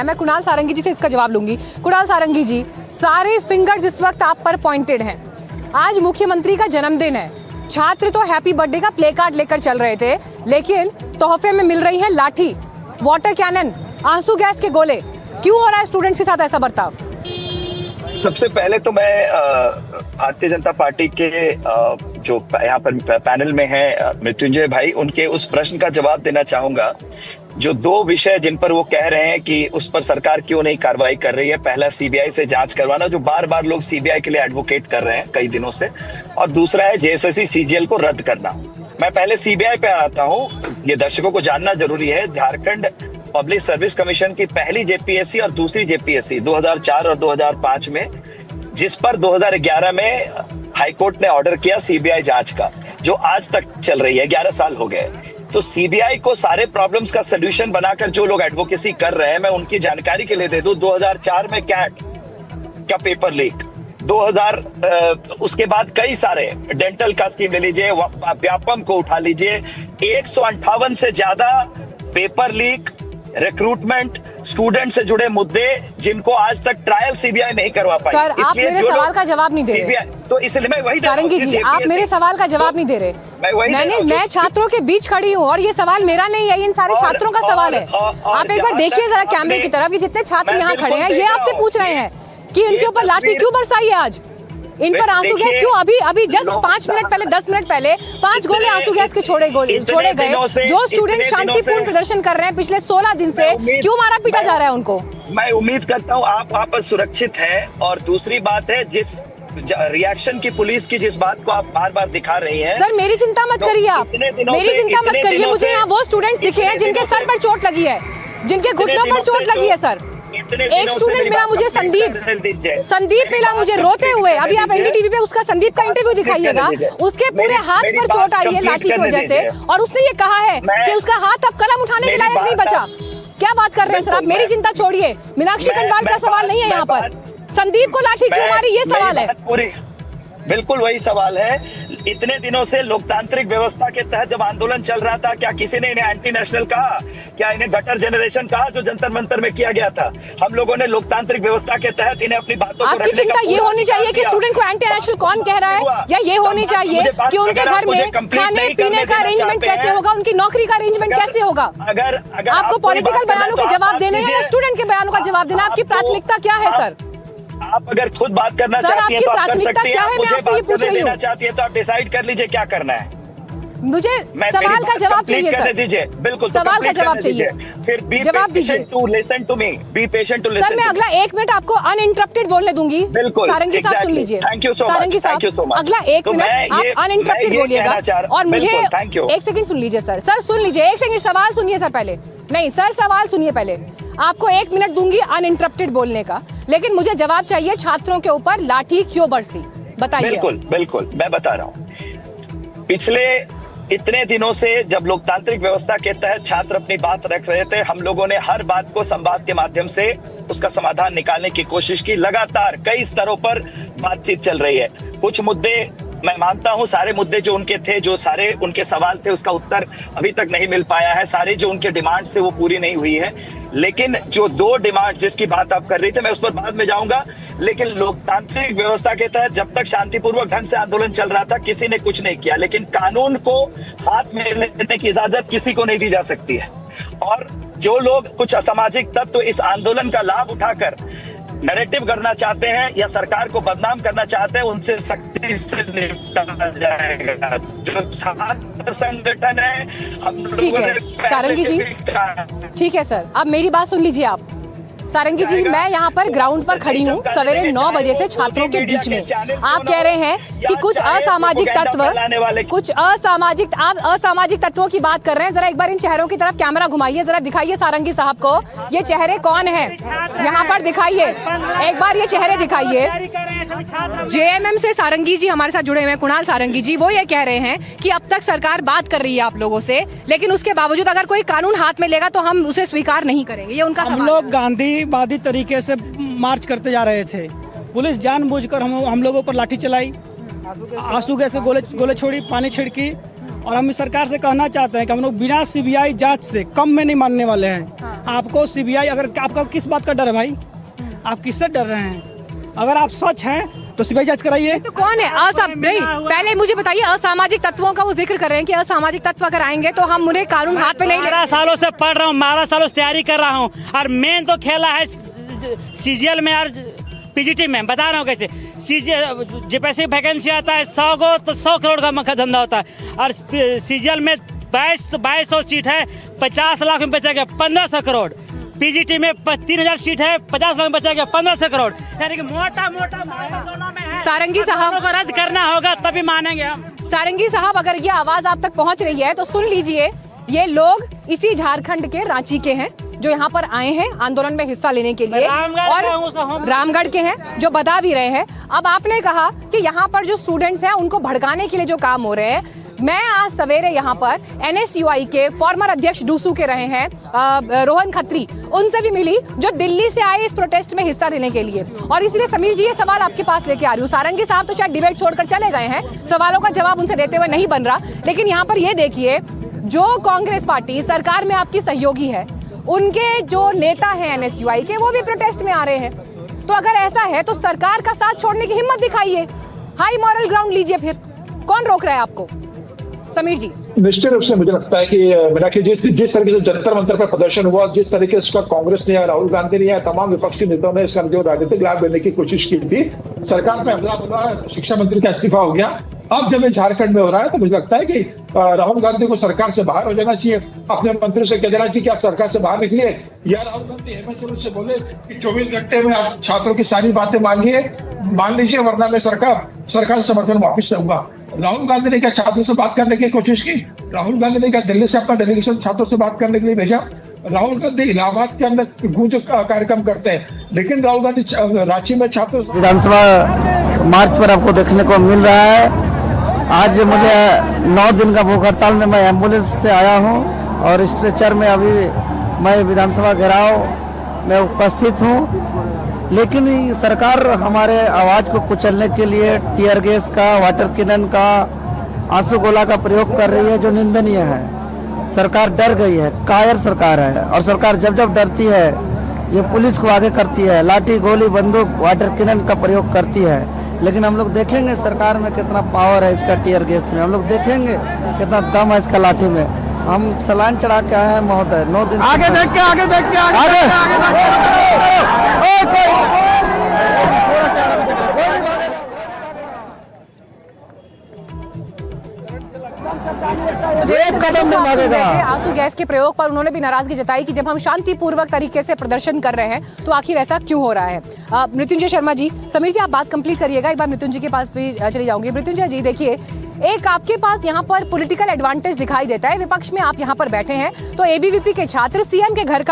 मैं कुणाल सारंगी जी से इसका जवाब लूंगी। कुणाल सारंगी जी, सारे फिंगर्स इस वक्त आप पर पॉइंटेड हैं। आज मुख्यमंत्री का जन्मदिन है, छात्र तो हैप्पी बर्थडे का प्ले कार्ड लेकर चल रहे थे, लेकिन तोहफे में मिल रही है लाठी, वाटर कैनन, आंसू गैस के गोले। क्यों हो रहा है स्टूडेंट्स के साथ ऐसा बर्ताव? सबसे पहले तो मैं भारतीय जनता पार्टी के जो यहाँ पर पैनल में है मृत्युंजय भाई, उनके उस प्रश्न का जवाब देना चाहूंगा। जो दो विषय जिन पर वो कह रहे हैं कि उस पर सरकार क्यों नहीं कार्रवाई कर रही है, पहला सीबीआई से जांच करवाना, जो बार बार लोग सीबीआई के लिए एडवोकेट कर रहे हैं कई दिनों से, और दूसरा है जेएसएससी सीजीएल को रद्द करना। मैं पहले सीबीआई पे आता हूँ। ये दर्शकों को जानना जरूरी है, झारखंड पब्लिक सर्विस कमीशन की पहली जेपीएससी और दूसरी जेपीएससी 2004 और 2005 में, जिस पर 2011 में हाईकोर्ट ने ऑर्डर किया सीबीआई जांच का, जो आज तक चल रही है, 11 साल हो गए। तो सीबीआई को सारे प्रॉब्लम्स का सोल्यूशन बनाकर जो लोग एडवोकेसी कर रहे हैं, मैं उनकी जानकारी के लिए दे दूं, 2004 में कैट का पेपर लीक, 2000 उसके बाद कई सारे, डेंटल का स्कीम ले लीजिए, व्यापम को उठा लीजिए, 158 से ज्यादा पेपर लीक, रिक्रूटमेंट, स्टूडेंट से जुड़े मुद्दे जिनको आज तक ट्रायल सीबीआई नहीं करवा पाई। सर, आप मेरे सवाल का जवाब नहीं दे रहे। तो इसलिए मैं वही सारंगी जी, आप मेरे सवाल का जवाब नहीं दे रहे। मैं छात्रों के बीच खड़ी हूँ और ये सवाल मेरा नहीं है, इन सारे छात्रों का सवाल है। आप एक बार देखिए जरा कैमरे की तरफ, ये जितने छात्र यहाँ खड़े हैं, ये आपसे पूछ रहे हैं कि इनके ऊपर लाठी क्यों बरसाई है आज, इन पर आंसू गैस क्यों? अभी जस्ट 5 मिनट पहले, 10 मिनट पहले 5 गोले आंसू गैस के छोड़े गए। जो स्टूडेंट शांतिपूर्ण प्रदर्शन कर रहे हैं पिछले 16 दिन से, क्यों मारा पीटा जा रहा है उनको? मैं उम्मीद करता हूँ आप वहाँ पर सुरक्षित है। और दूसरी बात है, जिस रिएक्शन की पुलिस की, जिस बात को आप बार बार दिखा रही हैं, सर मेरी चिंता मत करिए आप, मेरी चिंता मत करिए। मुझे यहाँ वो स्टूडेंट्स दिखे हैं जिनके सर पर चोट लगी है, जिनके घुटनों पर चोट लगी है। सर, एक स्टूडेंट मिला मुझे, संदीप मिला मुझे रोते हुए। अभी आप एनडीटीवी पे उसका, संदीप का इंटरव्यू दिखाइएगा। उसके पूरे हाथ पर चोट आई है लाठी की वजह से, और उसने ये कहा है कि उसका हाथ अब कलम उठाने के लायक नहीं बचा। क्या बात कर रहे हैं सर आप? मेरी चिंता छोड़िए, मीनाक्षी खंडवाल का सवाल नहीं है यहाँ पर। संदीप को लाठी क्यों मारी, ये सवाल है। बिल्कुल वही सवाल है। इतने दिनों से लोकतांत्रिक व्यवस्था के तहत जब आंदोलन चल रहा था, क्या किसी ने इन्हें एंटी नेशनल कहा? क्या इन्हें गटर जनरेशन कहा जो जंतर मंतर में किया गया था? हम लोगों ने लोकतांत्रिक व्यवस्था के तहत इन्हें अपनी बातों को रखने का चिंता ये होनी चाहिए कि स्टूडेंट को एंटी नेशनल कौन कह रहा है, या ये होनी चाहिए कि उनके घर में खाने पीने का अरेंजमेंट कैसे होगा, उनकी नौकरी का अरेंजमेंट कैसे होगा? अगर आपको पॉलिटिकल बयानों के जवाब देने हैं या स्टूडेंट के बयानों का जवाब देना? आपकी प्राथमिकता क्या है सर? आप अगर खुद बात करना चाहती हैं तो आप कर सकती हैं, आप मुझे बात करने देना चाहती हैं तो आप डिसाइड कर लीजिए क्या करना है। मुझे सवाल का जवाब चाहिए सर। दीजिए, बिल्कुल सवाल का जवाब चाहिए, फिर जवाब दीजिए। To listen to me, be patient to listen. Sir मैं अगला 1 मिनट आपको अनइंटरप्टेड बोलने दूंगी। बिल्कुल, सारंगी साहब सुन लीजिए। Thank you so much, thank you so much. अगला 1 मिनट आप अनइंटरप्टेड बोलिएगा और मुझे 1 सेकंड सुन लीजिए सर। सर सुन लीजिए, 1 सेकंड सवाल सुनिए सर पहले। नहीं सर, सवाल सुनिए पहले। आपको 1 मिनट दूंगी अनइंटरप्टेड बोलने का, लेकिन मुझे जवाब चाहिए, छात्रों के ऊपर लाठी क्यों बरसी, बताइए। बिल्कुल मैं बता रहा हूँ। पिछले इतने दिनों से जब लोकतांत्रिक व्यवस्था के तहत छात्र अपनी बात रख रहे थे, हम लोगों ने हर बात को संवाद के माध्यम से उसका समाधान निकालने की कोशिश की। लगातार कई स्तरों पर बातचीत चल रही है। कुछ मुद्दे मैं मानता हूं, सारे मुद्दे जो उनके थे, जो सारे उनके सवाल थे, उसका उत्तर अभी तक नहीं मिल पाया है। सारे जो उनके डिमांड्स थे वो पूरी नहीं हुई है। लेकिन जो 2 डिमांड जिसकी बात आप कर रही थे, मैं उस पर बाद में जाऊंगा। लेकिन लोकतांत्रिक व्यवस्था के तहत जब तक शांतिपूर्वक ढंग से आंदोलन चल रहा था, किसी ने कुछ नहीं किया। लेकिन कानून को हाथ में लेने की इजाजत किसी को नहीं दी जा सकती है। और जो लोग, कुछ असामाजिक तत्व इस आंदोलन का लाभ उठाकर नैरेटिव करना चाहते हैं या सरकार को बदनाम करना चाहते हैं, उनसे सख्ती से निपटा जाएगा। जो छात्र संगठन है, हम ठीक है सारंगी जी, ठीक है सर, अब मेरी बात सुन लीजिए आप। सारंगी जी, मैं यहाँ पर ग्राउंड पर खड़ी हूँ सवेरे 9 बजे से छात्रों के बीच में। आप कह रहे हैं कि कुछ असामाजिक तत्वों की बात कर रहे हैं। जरा एक बार इन चेहरों की तरफ कैमरा घुमाइए, जरा दिखाइए सारंगी साहब को ये चेहरे कौन है, यहाँ पर दिखाइए, एक बार ये चेहरे दिखाइए। जेएमएम से सारंगी जी हमारे साथ जुड़े हुए हैं, कुणाल सारंगी जी। वो ये कह रहे हैं कि अब तक सरकार बात कर रही है आप लोगों से, लेकिन उसके बावजूद अगर कोई कानून हाथ में लेगा तो हम उसे स्वीकार नहीं करेंगे। ये उनका हम लोग गांधीवादी तरीके से मार्च करते जा रहे थे, पुलिस जानबूझकर हम लोगों पर लाठी चलाई, आंसू गैस के गोले छोड़ी, पानी छिड़की। और हम इस सरकार से कहना चाहते हैं कि हम लोग बिना सीबीआई जांच से कम में नहीं मानने वाले हैं। आपको सीबीआई, अगर आपका किस बात का डर है भाई? आप किससे डर रहे हैं? अगर आप सच हैं तो सीबीआई जांच कराइए। तो कौन है नहीं, पहले मुझे बताइए, असामाजिक तत्वों का वो जिक्र कर रहे हैं कि असामाजिक तत्व अगर आएंगे तो हम उन्हें कानून हाथ में नहीं लेंगे। 12 सालों से पढ़ रहा हूँ, 12 सालों से तैयारी कर रहा हूँ, और मेन तो खेला है सीजीएल में और पीजीटी में। बता रहा हूँ कैसे सीजीएल जब ऐसे वैकेंसी आता है 100 को तो 100 करोड़ का मक्खा धंधा होता है, और सीजीएल में 2200 सीट है, 50 लाख में बचेगा 1500 करोड़। पीजीटी में 3000 सीट है, 50 लाख में बचेगा 1500 करोड़। यानी कि मोटा दोनों में है। सारंगी साहब को रद्द करना होगा तभी मानेंगे हम। सारंगी साहब, अगर ये आवाज आप तक पहुंच रही है तो सुन लीजिए, ये लोग इसी झारखंड के रांची के हैं जो यहाँ पर आए हैं आंदोलन में हिस्सा लेने के लिए, और रामगढ़ के हैं जो बता भी रहे हैं। अब आपने कहा कि यहाँ पर जो स्टूडेंट्स हैं उनको भड़काने के लिए जो काम हो रहे हैं, मैं आज सवेरे यहाँ पर एनएसयूआई के फॉर्मर अध्यक्ष डूसू के रहे हैं रोहन खत्री, उनसे भी मिली जो दिल्ली से आए इस प्रोटेस्ट में हिस्सा लेने के लिए। और इसलिए समीर जी, ये सवाल आपके पास लेके आ रही हूँ। सारंगी साहब तो शायद डिबेट छोड़कर चले गए हैं, सवालों का जवाब उनसे देते हुए नहीं बन रहा, लेकिन यहाँ पर ये देखिए, जो कांग्रेस पार्टी सरकार में आपकी सहयोगी है, उनके जो नेता हैं एनएसयूआई के, वो भी प्रोटेस्ट में आ रहे हैं। तो अगर ऐसा है तो सरकार का साथ छोड़ने की हिम्मत दिखाइए, हाई मॉरल ग्राउंड लीजिए, फिर कौन रोक रहा है आपको? समीर जी। निश्चित रूप से मुझे लगता है कि मीनाक्षी, जिस तरीके से जंतर मंतर पर प्रदर्शन हुआ, जिस तरीके से कांग्रेस ने या राहुल गांधी ने या तमाम विपक्षी नेताओं ने इसका जो राजनीतिक लाभ लेने की कोशिश की थी, सरकार पे हमला हुआ, शिक्षा मंत्री का इस्तीफा हो गया। अब जब ये झारखंड में हो रहा है तो मुझे लगता है कि राहुल गांधी को सरकार से बाहर हो जाना चाहिए, अपने मंत्री से कह देना चाहिए कि आप सरकार से बाहर निकलिए, या राहुल गांधी हेमंत सोरेन से बोले कि 24 घंटे में आप छात्रों की सारी बातें मान लीजिए, वरना मैं सरकार से समर्थन वापिस लूंगा। राहुल गांधी ने क्या छात्रों से बात करने की कोशिश की? राहुल गांधी ने क्या दिल्ली से अपना डेलीगेशन छात्रों से बात करने के लिए भेजा? राहुल गांधी इलाहाबाद के अंदर गूंज कार्यक्रम करते हैं, लेकिन राहुल गांधी रांची में छात्रों विधानसभा मार्च पर आपको देखने को मिल रहा है। आज मुझे 9 दिन का भूख हड़ताल में मैं एम्बुलेंस से आया हूं, और स्ट्रेचर में अभी मैं विधानसभा घेराव में उपस्थित हूं, लेकिन सरकार हमारे आवाज को कुचलने के लिए टीयर गैस का, वाटर कैनन का, आंसू गोला का प्रयोग कर रही है, जो निंदनीय है। सरकार डर गई है, कायर सरकार है, और सरकार जब जब डरती है ये पुलिस को आगे करती है, लाठी गोली बंदूक वाटर कैनन का प्रयोग करती है। लेकिन हम लोग देखेंगे सरकार में कितना पावर है इसका, टीयर गैस में हम लोग देखेंगे कितना दम है इसका लाठी में। हम सलाइन चढ़ा के आए हैं महोदय, 9 दिन आगे देख के एक कदम नहीं भागेगा। आंसू गैस के प्रयोग पर उन्होंने भी नाराजगी जताई कि जब हम शांतिपूर्वक तरीके से प्रदर्शन कर रहे हैं तो आखिर ऐसा क्यों हो रहा है। मृत्युंजय शर्मा जी, समीर जी आप बात कंप्लीट करिएगा, एक बार मृत्युंजय के पास भी चली जाऊंगी। मृत्युंजय जी देखिए, एक आपके पास यहाँ पर पॉलिटिकल एडवांटेज दिखाई देता है, विपक्ष में आप यहाँ पर बैठे हैं तो एबीवीपी के छात्र सीएम के घर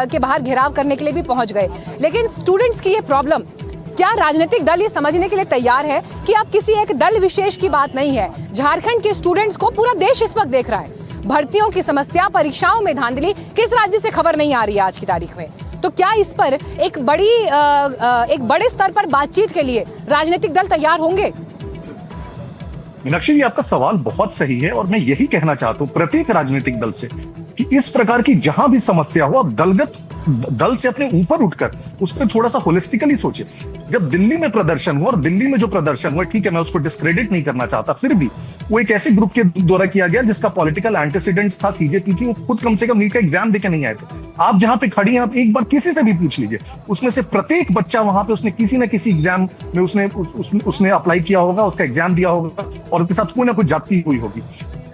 के बाहर घेराव करने के लिए भी पहुंच गए, लेकिन स्टूडेंट्स की ये प्रॉब्लम, क्या राजनीतिक दल ये समझने के लिए तैयार है कि अब किसी एक दल विशेष की बात नहीं है, झारखंड के स्टूडेंट्स को पूरा देश इस वक्त देख रहा है। भर्तियों की समस्या, परीक्षाओं में धांधली, किस राज्य से खबर नहीं आ रही है आज की तारीख में? तो क्या इस पर एक बड़े स्तर पर बातचीत के लिए राजनीतिक दल तैयार होंगे? मीनाक्षी जी, आपका सवाल बहुत सही है, और मैं यही कहना चाहता हूं प्रत्येक राजनीतिक दल से कि इस प्रकार की जहां भी समस्या हो, अब दल से अपने ऊपर उठकर उस पर थोड़ा सा होलिस्टिकली सोचे। जब दिल्ली में प्रदर्शन हुआ, और दिल्ली में जो प्रदर्शन हुआ, ठीक है मैं उसको डिस्क्रेडिट नहीं करना चाहता, फिर भी वो एक ऐसे ग्रुप के द्वारा किया गया जिसका पॉलिटिकल एंटीसीडेंट्स था। सीजेपी थी, वो खुद कम से कम नीट का एग्जाम देके नहीं आए थे। आप जहां पे खड़ी हैं, आप एक बार किसी से भी पूछ लीजिए, उसमें से प्रत्येक बच्चा वहां पे उसने किसी न किसी एग्जाम में उसने अप्लाई किया होगा, उसका एग्जाम दिया होगा, और उसके साथ कोई ना कोई जाति हुई होगी।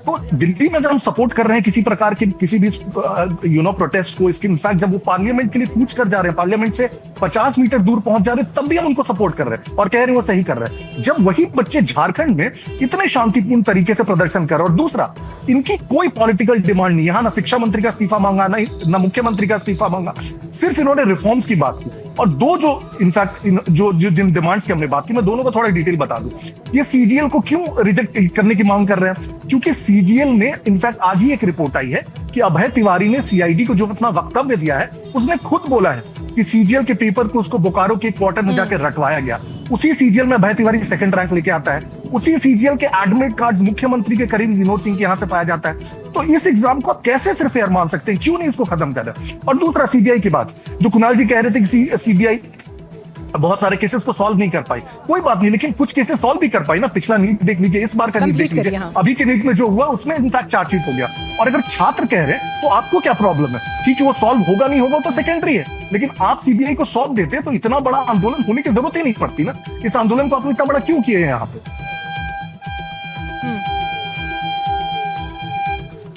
तो दिल्ली में अगर हम सपोर्ट कर रहे हैं किसी प्रकार के किसी भी प्रोटेस्ट को, इसके इनफैक्ट जब वो पार्लियामेंट के लिए कूच कर जा रहे हैं, पार्लियामेंट से 50 मीटर दूर पहुंच जा रहे हैं, तब भी हम उनको सपोर्ट कर रहे हैं और कह रहे हैं वो सही कर रहे हैं। जब वही बच्चे झारखंड में इतने शांतिपूर्ण तरीके से प्रदर्शन कर रहे हैं, और दूसरा इनकी कोई पॉलिटिकल डिमांड नहीं, यहाँ ना शिक्षा मंत्री का इस्तीफा मांगा, ना मुख्यमंत्री का इस्तीफा मांगा, सिर्फ इन्होंने रिफॉर्म्स की बात की। और दो जो इनफैक्ट जो जिन डिमांड्स की हमने बात की, मैं दोनों को थोड़ा डिटेल बता दूं। ये सीजीएल को क्यों रिजेक्ट करने की मांग कर रहे हैं? क्योंकि सीजीएल ने इनफैक्ट आज ही एक रिपोर्ट आई है कि अभय तिवारी ने सीआईडी को जो अपना वक्तव्य दिया है, उसने खुद बोला है कि सीजीएल के पेपर को उसको बोकारो के क्वार्टर में जाकर रटवाया गया। उसी सीजीएल में अभय तिवारी सेकंड रैंक लेके आता है, उसी सीजीएल के एडमिट कार्ड्स मुख्यमंत्री के करीब विनोद सिंह के यहां से पाया जाता है। तो इस एग्जाम को आप कैसे फिर फेयर मान सकते हैं? क्यों नहीं इसको खत्म कर रहे? और दूसरा सीबीआई की बात, जो कुणाल जी कह रहे थे कि सीबीआई बहुत सारे केसेस को सॉल्व नहीं कर पाई, कोई बात नहीं, लेकिन कुछ केसेस सॉल्व भी कर पाई ना। पिछला नीट देख लीजिए, इस बार का नीट देख लीजिए, अभी के नीट में जो हुआ उसमें इनफैक्ट चार्जशीट हो गया। और अगर छात्र कह रहे हैं तो आपको क्या प्रॉब्लम है? ठीक है, वो सॉल्व होगा नहीं होगा तो सेकेंडरी है, लेकिन आप सीबीआई को सौंप देते तो इतना बड़ा आंदोलन होने की जरूरत ही नहीं पड़ती ना। इस आंदोलन को आपने इतना बड़ा क्यों किए हैं यहाँ पे?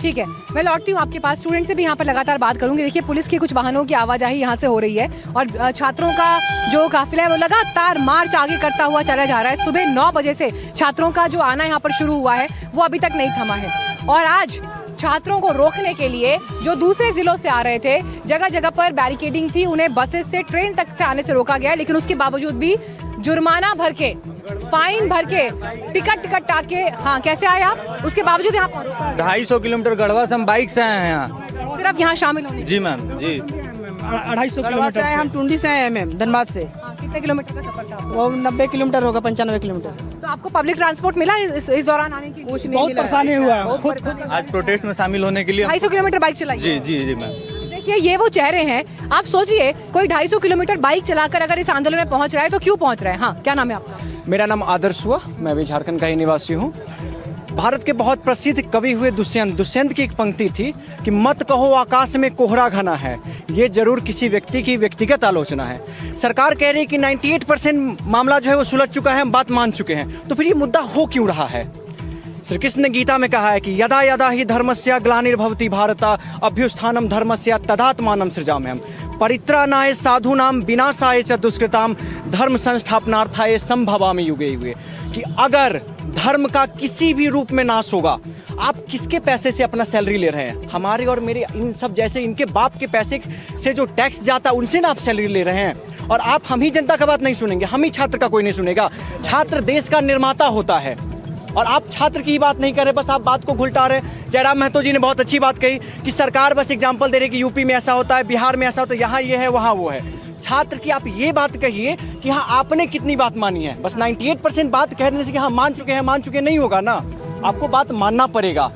ठीक है, मैं लौटती हूँ आपके पास। स्टूडेंट से भी यहाँ पर लगातार बात करूंगी। देखिए, पुलिस के कुछ वाहनों की आवाजाही यहाँ से हो रही है और छात्रों का जो काफिला है वो लगातार मार्च आगे करता हुआ चला जा रहा है। सुबह 9 बजे से छात्रों का जो आना यहाँ पर शुरू हुआ है वो अभी तक नहीं थमा है। और आज छात्रों को रोकने के लिए जो दूसरे जिलों से आ रहे थे, जगह जगह पर बैरिकेडिंग थी, उन्हें बसेस से, ट्रेन तक से आने से रोका गया। लेकिन उसके बावजूद भी जुर्माना भर के, फाइन भर के, टिकट टाके, हाँ कैसे आए आप? उसके बावजूद यहाँ पहुंचे। 250 किलोमीटर गढ़वा से हम बाइक से आए हैं यहाँ। सिर्फ यहाँ शामिल होने? जी मैम, जी 250 किलोमीटर से। हम टुंडी से आए मैम, धनबाद से। कितने किलोमीटर का सफर था? वो 90 किलोमीटर होगा, 95 किलोमीटर। तो आपको पब्लिक ट्रांसपोर्ट मिला इस दौरान आने की? बहुत परेशानी हुआ। खुद आज प्रोटेस्ट में शामिल होने के लिए 250 किलोमीटर बाइक चलाई? जी जी जी मैम। देखिए, ये वो चेहरे हैं। आप सोचिए, कोई 250 किलोमीटर बाइक चलाकर अगर इस आंदोलन में पहुंच रहा है तो क्यों पहुंच रहा है? हाँ, क्या नाम है आपका? मेरा नाम आदर्श हुआ, मैं भी झारखंड का ही निवासी हूँ। भारत के बहुत प्रसिद्ध कवि हुए दुष्यंत की एक पंक्ति थी कि मत कहो आकाश में कोहरा घना है, ये जरूर किसी व्यक्ति की व्यक्तिगत आलोचना है। सरकार कह रही है कि 98% मामला जो है वो सुलझ चुका है, हम बात मान चुके हैं, तो फिर ये मुद्दा हो क्यों रहा है? श्री कृष्ण ने गीता में कहा है कि यदा यदा ही धर्मस्य ग्लानिर्भवति भारत अभ्युत्थानम धर्मस्य तदात्मानं सृजाम्यहम् परित्राणाय साधूनां विनाशाय च दुष्कृतां धर्म संस्थापनार्थाय संभवामि युगे युगे। कि अगर धर्म का किसी भी रूप में नाश होगा, आप किसके पैसे से अपना सैलरी ले रहे हैं? हमारे और मेरे इन सब जैसे इनके बाप के पैसे से जो टैक्स जाता है उनसे ना आप सैलरी ले रहे हैं। और आप हम ही जनता का बात नहीं सुनेंगे, हम ही छात्र का कोई नहीं सुनेगा। छात्र देश का निर्माता होता है और आप छात्र की ही बात नहीं कर रहे, बस आप बात को घुलटा रहे। जयराम महतो जी ने बहुत अच्छी बात कही कि सरकार बस एग्जाम्पल दे रही कि यूपी में ऐसा होता है, बिहार में ऐसा होता है, यहाँ ये है वहाँ वो है। छात्र की आप ये बात कहिए कि हाँ आपने कितनी बात मानी है। बस 98% बात कह देने से कि हाँ मान चुके नहीं होगा ना, आपको बात मानना पड़ेगा।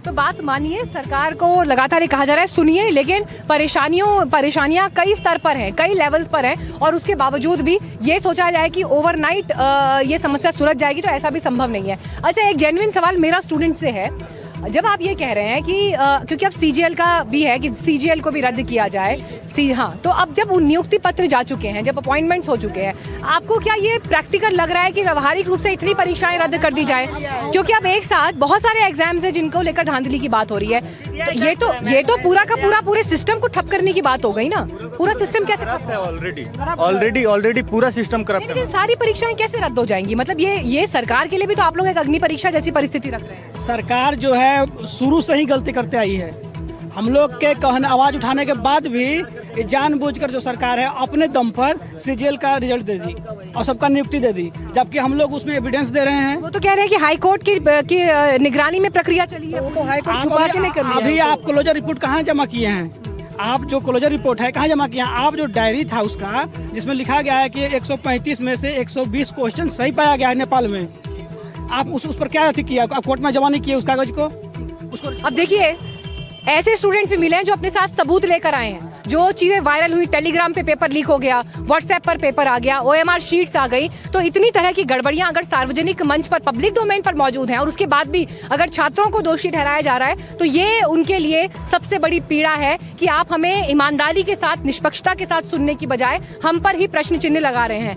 तो बात मानिए, सरकार को लगातार ये कहा जा रहा है सुनिए, लेकिन परेशानियां कई स्तर पर हैं, कई लेवल्स पर हैं, और उसके बावजूद भी ये सोचा जाए कि ओवरनाइट ये समस्या सुलझ जाएगी, तो ऐसा भी संभव नहीं है। अच्छा, एक जेन्युइन सवाल मेरा स्टूडेंट से है। जब आप ये कह रहे हैं कि क्योंकि अब सीजीएल का भी है कि सीजीएल को भी रद्द किया जाए, हाँ, तो अब जब नियुक्ति पत्र जा चुके हैं, जब अपॉइंटमेंट्स हो चुके हैं, आपको क्या ये प्रैक्टिकल लग रहा है कि व्यवहारिक रूप से इतनी परीक्षाएं रद्द कर दी जाए? क्योंकि अब एक साथ बहुत सारे एग्जाम्स हैं जिनको लेकर धांधली की बात हो रही है। तो ये तो पूरा का पूरा पूरे सिस्टम को ठप करने की बात हो गई ना। पूरा सिस्टम कैसे ठप है? ऑलरेडी पूरा सिस्टम करप्ट है। सारी परीक्षाएं कैसे रद्द हो जाएंगी? मतलब ये सरकार के लिए भी तो आप लोग एक अग्नि परीक्षा जैसी परिस्थिति रख रहे हैं। सरकार जो है शुरू से ही गलती करते आई है। हम लोग के कहने आवाज उठाने के बाद भी जानबूझकर जो सरकार है अपने दम पर सीजीएल का रिजल्ट दे दी और सबका नियुक्ति दे दी, जबकि हम लोग उसमें एविडेंस दे रहे हैं। वो तो कह रहे हैं कि हाई कोर्ट की निगरानी में प्रक्रिया चली है। वो तो हाई कोर्ट छुपा के नहीं कर रही है। अभी आप क्लोजर रिपोर्ट कहाँ जमा किए हैं? आप जो क्लोजर रिपोर्ट है कहाँ जमा किए हैं? आप जो डायरी था उसका, जिसमें लिखा गया है कि 135 में से 120 क्वेश्चन सही पाया गया है नेपाल में, आप उस पर क्या किया? आप कोर्ट में जमा नहीं किए उस कागज को? अब देखिए, ऐसे स्टूडेंट भी मिले हैं जो अपने साथ सबूत लेकर आए हैं। जो चीजें वायरल हुई, टेलीग्राम पे पेपर लीक हो गया, व्हाट्सएप पर पेपर आ गया, OMR शीट्स आ गई, तो इतनी तरह की गड़बड़ियां अगर सार्वजनिक मंच पर, पब्लिक डोमेन पर मौजूद हैं और उसके बाद भी अगर छात्रों को दोषी ठहराया जा रहा है, तो ये उनके लिए सबसे बड़ी पीड़ा है कि आप हमें ईमानदारी के साथ, निष्पक्षता के साथ सुनने की बजाय हम पर ही प्रश्न चिन्ह लगा रहे हैं।